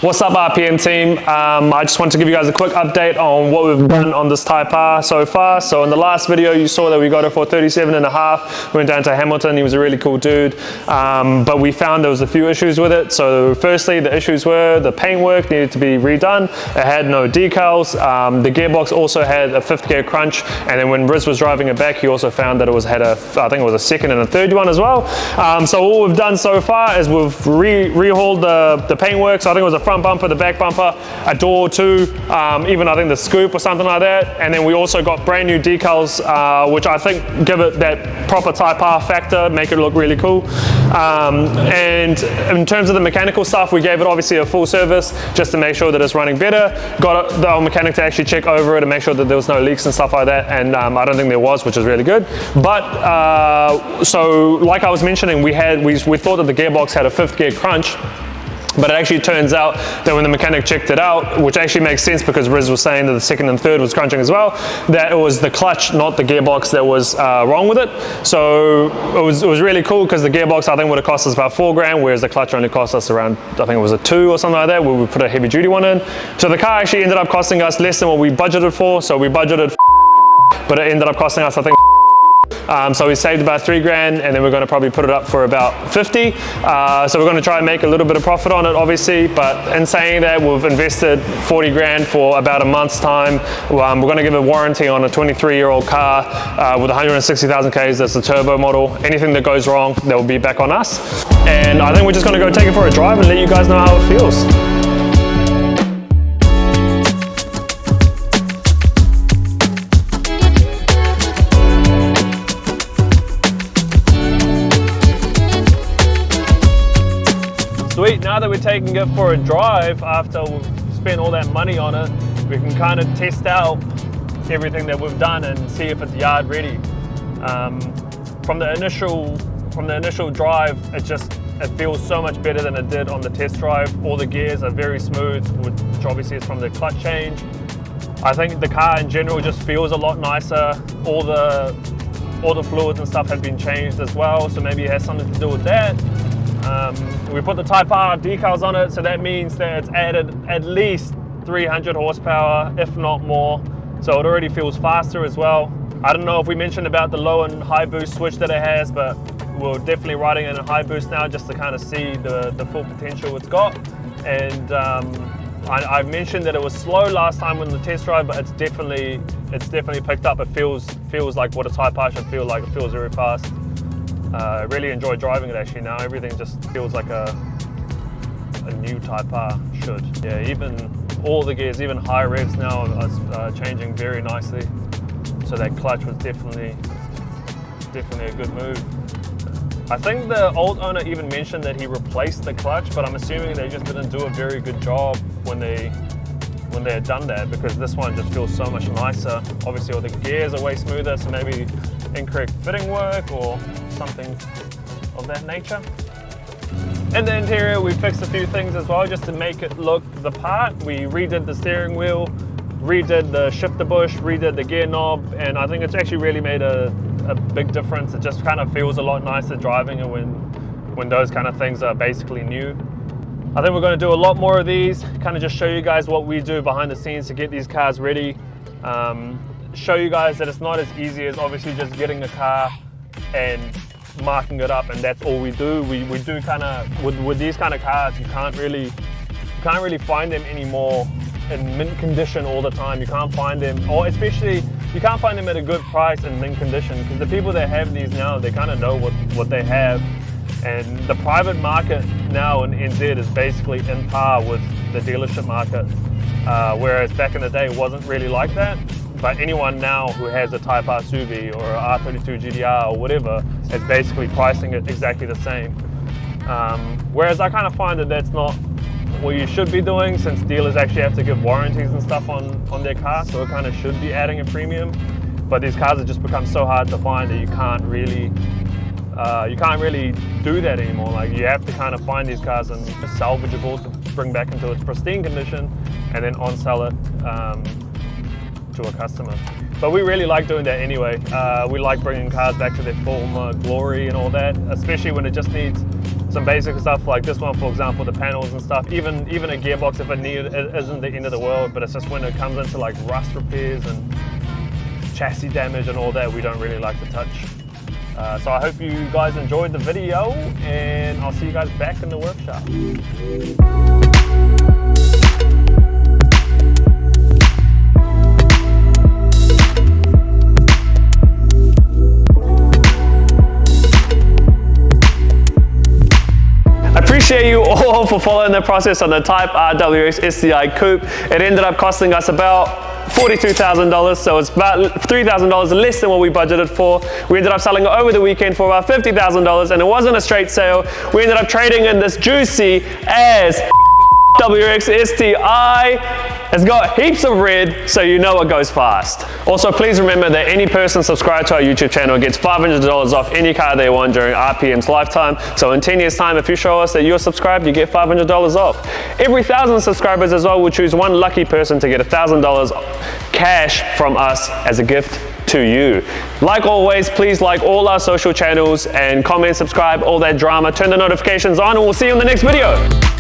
What's up, RPM team? I just want to give you guys a quick update on what we've done on this Type R so far. So in the last video you saw that we got it for 37.5. We went down to Hamilton. He was a really cool dude, but we found there was a few issues with it. So firstly, the issues were the paintwork needed to be redone. It had no decals. The gearbox also had a 5th gear crunch, and then when Riz was driving it back, he also found that it had I think it was a 2nd and a 3rd one as well. So all we've done so far is we've rehauled the paintwork. So I think it was a front bumper, the back bumper, a door or two, even I think the scoop or something like that. And then we also got brand new decals, which I think give it that proper Type R factor, make it look really cool. And in terms of the mechanical stuff, we gave it obviously a full service just to make sure that it's running better. Got the old mechanic to actually check over it and make sure that there was no leaks and stuff like that. And I don't think there was, which is really good. But so like I was mentioning, we thought that the gearbox had a 5th gear crunch. But it actually turns out that when the mechanic checked it out, which actually makes sense because Riz was saying that the 2nd and 3rd was crunching as well, that it was the clutch, not the gearbox, that was wrong with it. So it was really cool because the gearbox I think would have cost us about $4 grand, whereas the clutch only cost us around, I think it was a 2 or something like that, where we put a heavy duty one in. So the car actually ended up costing us less than what we budgeted for. So we budgeted but it ended up costing us, I think, so we saved about $3 grand, and then we're going to probably put it up for about 50. So we're going to try and make a little bit of profit on it, obviously. But in saying that, we've invested 40 grand for about a month's time. We're going to give a warranty on a 23-year-old car with 160,000 Ks. That's the turbo model. Anything that goes wrong, that will be back on us. And I think we're just going to go take it for a drive and let you guys know how it feels. Sweet, now that we're taking it for a drive, after we've spent all that money on it, we can kind of test out everything that we've done and see if it's yard ready. From the initial drive, it feels so much better than it did on the test drive. All the gears are very smooth, which obviously is from the clutch change. I think the car in general just feels a lot nicer. All the fluids and stuff have been changed as well, so maybe it has something to do with that. We put the Type R decals on it, so that means that it's added at least 300 horsepower, if not more. So it already feels faster as well. I don't know if we mentioned about the low and high boost switch that it has, but we're definitely riding it in high boost now just to kind of see the full potential it's got. And I mentioned that it was slow last time on the test drive, but it's definitely picked up. It feels like what a Type R should feel like. It feels very fast. I really enjoy driving it actually now. Everything just feels like a new Type R should. Yeah, even all the gears, even high revs now are changing very nicely. So that clutch was definitely a good move. I think the old owner even mentioned that he replaced the clutch, but I'm assuming they just didn't do a very good job when they had done that, because this one just feels so much nicer. Obviously all the gears are way smoother, so maybe incorrect fitting work or something of that nature. In the interior, we fixed a few things as well just to make it look the part. We redid the steering wheel, redid the shifter bush, redid the gear knob, and I think it's actually really made a big difference. It just kind of feels a lot nicer driving it when those kind of things are basically new. I think we're going to do a lot more of these, kind of just show you guys what we do behind the scenes to get these cars ready. Show you guys that it's not as easy as obviously just getting a car and marking it up and that's all we do. We do kind of, with these kind of cars, you can't really find them anymore in mint condition all the time. You can't find them, or especially you can't find them at a good price in mint condition, because the people that have these now, they kind of know what they have. And the private market now in NZ is basically in par with the dealership market, whereas back in the day it wasn't really like that. But anyone now who has a Type R Subi or a R32 GDR or whatever is basically pricing it exactly the same. Whereas I kind of find that that's not what you should be doing, since dealers actually have to give warranties and stuff on their cars, so it kind of should be adding a premium. But these cars have just become so hard to find that you can't really do that anymore. Like, you have to kind of find these cars and salvageable to bring back into its pristine condition and then on-sell it. to a customer. But we really like doing that anyway. We like bringing cars back to their former glory and all that, especially when it just needs some basic stuff like this one, for example, the panels and stuff. Even a gearbox, if it needed, it isn't the end of the world, but it's just when it comes into like rust repairs and chassis damage and all that, we don't really like to touch. So I hope you guys enjoyed the video, and I'll see you guys back in the workshop. Appreciate you all for following the process on the Type R STI coupe. It ended up costing us about $42,000, so it's about $3,000 less than what we budgeted for. We ended up selling it over the weekend for about $50,000, and it wasn't a straight sale. We ended up trading in this juicy as STI. It's got heaps of red, so you know it goes fast. Also, please remember that any person subscribed to our YouTube channel gets $500 off any car they want during RPM's lifetime. So in 10 years time, if you show us that you're subscribed, you get $500 off. Every 1,000 subscribers as well, we'll choose one lucky person to get $1,000 cash from us as a gift to you. Like always, please like all our social channels and comment, subscribe, all that drama, turn the notifications on, and we'll see you in the next video.